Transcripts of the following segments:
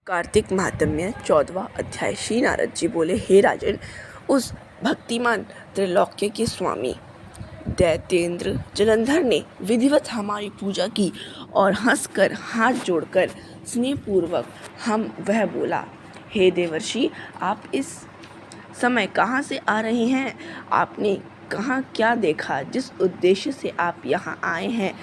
कार्तिक महात्म्य 14वां अध्याय। श्री नारद जी बोले, हे राजन, उस भक्तिमान त्रैलोक्य के स्वामी दैत्येंद्र जलंधर ने विधिवत हमारी पूजा की और हंसकर हाथ जोड़कर स्नेहपूर्वक वह बोला, हे देवर्षि, आप इस समय कहाँ से आ रहे हैं? आपने कहाँ क्या देखा? जिस उद्देश्य से आप यहाँ आए हैं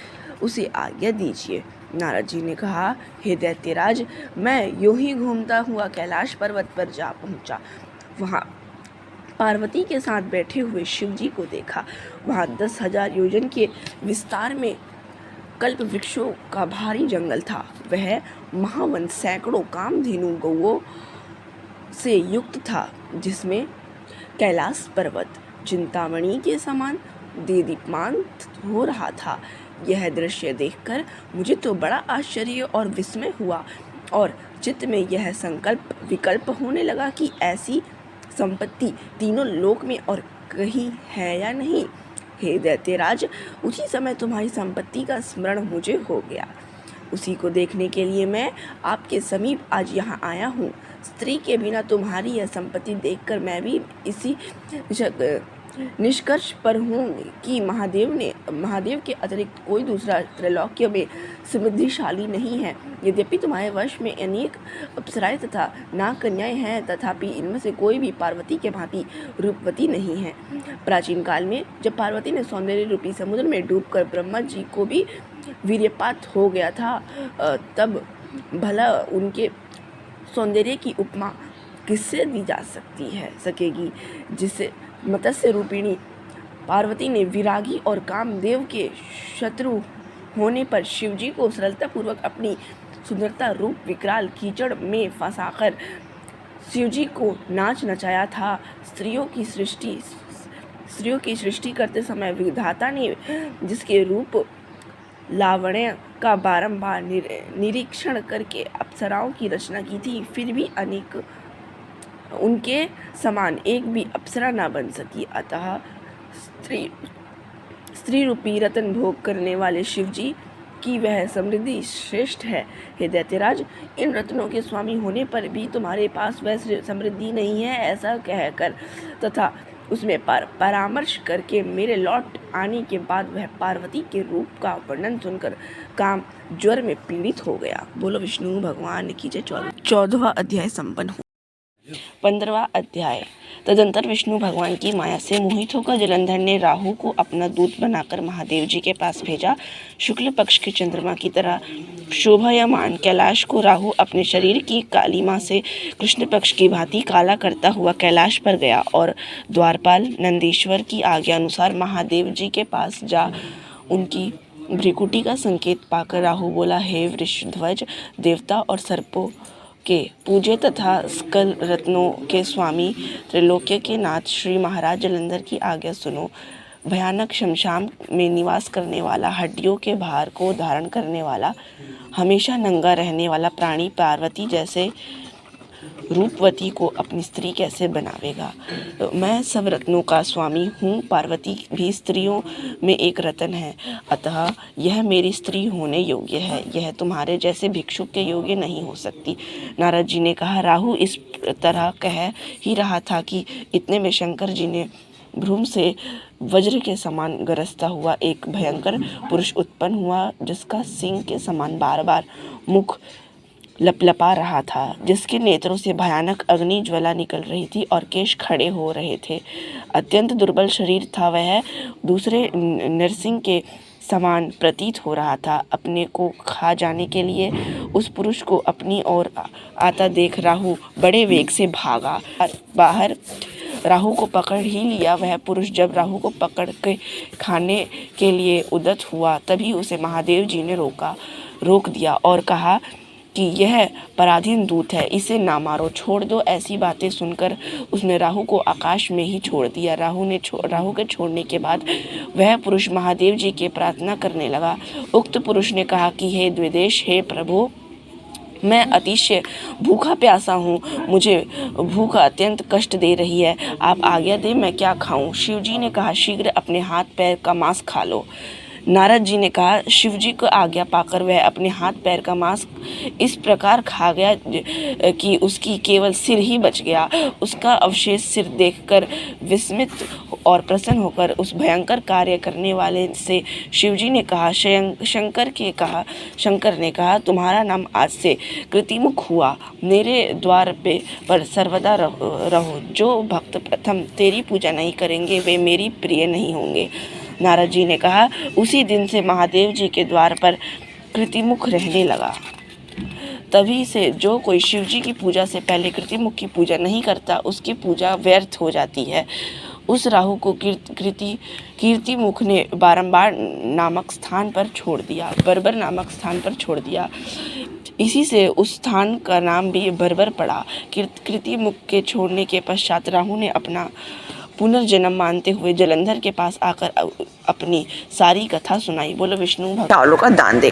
उसे आज्ञा दीजिए। नारद जी ने कहा, हे दैत्यराज, मैं यूं ही घूमता हुआ कैलाश पर्वत पर जा पहुंचा। वहाँ पार्वती के साथ बैठे हुए शिव जी को देखा। वहाँ 10,000 योजन के विस्तार में कल्प वृक्षों का भारी जंगल था। वह महावन सैकड़ों कामधेनु गौओं से युक्त था, जिसमें कैलाश पर्वत चिंतामणि के समान देदीप्यमान हो रहा था। यह दृश्य देखकर मुझे तो बड़ा आश्चर्य और विस्मय हुआ और चित्त में यह संकल्प विकल्प होने लगा कि ऐसी संपत्ति तीनों लोक में और कहीं है या नहीं। हे दैत्यराज, उसी समय तुम्हारी संपत्ति का स्मरण मुझे हो गया। उसी को देखने के लिए मैं आपके समीप आज यहाँ आया हूँ। स्त्री के बिना तुम्हारी यह संपत्ति देखकर मैं भी इसी निष्कर्ष पर हूँ कि महादेव के अतिरिक्त कोई दूसरा त्रैलोक्य में समृद्धिशाली नहीं है। यद्यपि तुम्हारे वश में अनेक अप्सराएं तथा नाग कन्याएं हैं, तथापि इनमें से कोई भी पार्वती के भांति रूपवती नहीं है। प्राचीन काल में जब पार्वती ने सौंदर्य रूपी समुद्र में डूबकर ब्रह्मा जी को भी वीर्यपात हो गया था, तब भला उनके सौंदर्य की उपमा किससे दी जा सकेगी, जिसे मत्स्य रूपिणी पार्वती ने विरागी और कामदेव के शत्रु होने पर शिवजी को सरलतापूर्वक अपनी सुंदरता रूप विकराल कीचड़ में फंसाकर शिवजी को नाच नचाया था। स्त्रियों की सृष्टि करते समय विधाता ने जिसके रूप लावण्य का बारंबार निरीक्षण करके अप्सराओं की रचना की थी, फिर भी अनेक उनके समान एक भी अप्सरा न बन सकी। अतः स्त्री रूपी रतन भोग करने वाले शिवजी की वह समृद्धि श्रेष्ठ है। हे दैत्यराज, इन रत्नों के स्वामी होने पर भी तुम्हारे पास वह समृद्धि नहीं है, ऐसा कहकर तथा उसमें परामर्श करके मेरे लौट आने के बाद वह पार्वती के रूप का वर्णन सुनकर काम ज्वर में पीड़ित हो गया। बोलो विष्णु भगवान की जय। 14वां अध्याय संपन्न हुआ। 15वां अध्याय। तदंतर विष्णु भगवान की माया से मोहित होकर जलंधर ने राहु को अपना दूत बनाकर महादेव जी के पास भेजा। शुक्ल पक्ष के चंद्रमा की तरह शोभायमान कैलाश को राहु अपने शरीर की कालिमा से कृष्ण पक्ष की भांति काला करता हुआ कैलाश पर गया और द्वारपाल नंदीश्वर की आज्ञा अनुसार महादेव जी के पास जा उनकी भ्रिकुटी का संकेत पाकर राहु बोला, हे वृषध्वज, देवता और सर्पों के पूज्य तथा सकल रत्नों के स्वामी त्रिलोक्य के नाथ श्री महाराज जलंधर की आज्ञा सुनो। भयानक शमशान में निवास करने वाला, हड्डियों के भार को धारण करने वाला, हमेशा नंगा रहने वाला प्राणी पार्वती जैसे रूपवती को अपनी स्त्री कैसे बनावेगा? मैं सब रत्नों का स्वामी हूँ। पार्वती भी स्त्रियों में एक रत्न है, अतः यह मेरी स्त्री होने योग्य है। यह तुम्हारे जैसे भिक्षुक के योग्य नहीं हो सकती। नारद जी ने कहा, राहु इस तरह कह ही रहा था कि इतने में शंकर जी ने भ्रूम से वज्र के समान गरजता हुआ एक भयंकर पुरुष उत्पन्न हुआ, जिसका सिंह के समान बार बार मुख लपलपा रहा था, जिसके नेत्रों से भयानक अग्नि ज्वाला निकल रही थी और केश खड़े हो रहे थे। अत्यंत दुर्बल शरीर था वह, दूसरे नरसिंह के समान प्रतीत हो रहा था। अपने को खा जाने के लिए उस पुरुष को अपनी ओर आता देख राहु बड़े वेग से भागा। बाहर राहु को पकड़ ही लिया। वह पुरुष जब राहु को पकड़ के खाने के लिए उद्यत हुआ, तभी उसे महादेव जी ने रोक दिया और कहा कि यह पराधीन दूत है, इसे ना मारो, छोड़ दो। ऐसी बातें सुनकर उसने राहु को आकाश में ही छोड़ दिया। राहु के छोड़ने के बाद वह पुरुष महादेव जी की प्रार्थना करने लगा। उक्त पुरुष ने कहा कि हे द्विदेश, हे प्रभु, मैं अतिशय भूखा प्यासा हूँ, मुझे भूख अत्यंत कष्ट दे रही है, आप आज्ञा दें मैं क्या खाऊं? शिव जी ने कहा, शीघ्र अपने हाथ पैर का मांस खा लो। नारद जी ने कहा, शिव जी को आज्ञा पाकर वह अपने हाथ पैर का मांस इस प्रकार खा गया कि उसकी केवल सिर ही बच गया। उसका अवशेष सिर देखकर विस्मित और प्रसन्न होकर उस भयंकर कार्य करने वाले से शिवजी ने कहा, शंकर ने कहा, तुम्हारा नाम आज से कृतिमुख हुआ। मेरे द्वार पर सर्वदा रहो। जो भक्त प्रथम तेरी पूजा नहीं करेंगे वे मेरी प्रिय नहीं होंगे। नारद जी ने कहा, उसी दिन से महादेव जी के द्वार पर कृतिमुख रहने लगा। तभी से जो कोई शिव जी की पूजा से पहले कृतिमुख की पूजा नहीं करता उसकी पूजा व्यर्थ हो जाती है। उस राहु को कीर्तिमुख ने बर्बर नामक स्थान पर छोड़ दिया। इसी से उस स्थान का नाम भी बर्बर पड़ा। कृतिमुख के छोड़ने के पश्चात राहु ने अपना पुनर्जन्म मानते हुए जलंधर के पास आकर अपनी सारी कथा सुनाई। बोलो विष्णु भगवान का दान दे।